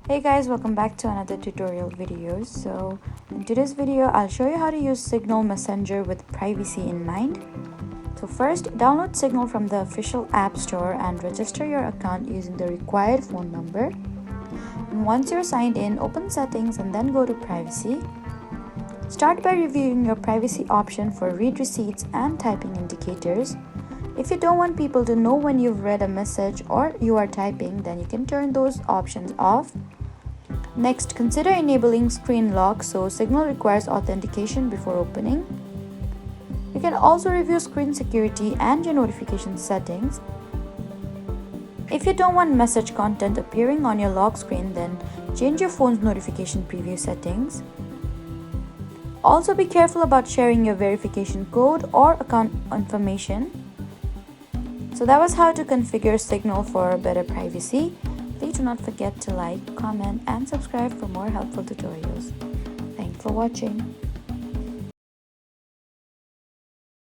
Hey guys, welcome back to another tutorial video. So in today's video I'll show you how to use Signal Messenger with privacy in mind. So first, download Signal from the official app store and register your account using the required phone number. And once you're signed in, open settings and then go to privacy. Start by reviewing your privacy option for read receipts and typing indicators. If you don't want people to know when you've read a message or you are typing, then you can turn those options off. Next, consider enabling screen lock, so Signal requires authentication before opening. You can also review screen security and your notification settings. If you don't want message content appearing on your lock screen, then change your phone's notification preview settings. Also be careful about sharing your verification code or account information. So that was how to configure Signal for better privacy. Please do not forget to like, comment, and subscribe for more helpful tutorials. Thanks for watching.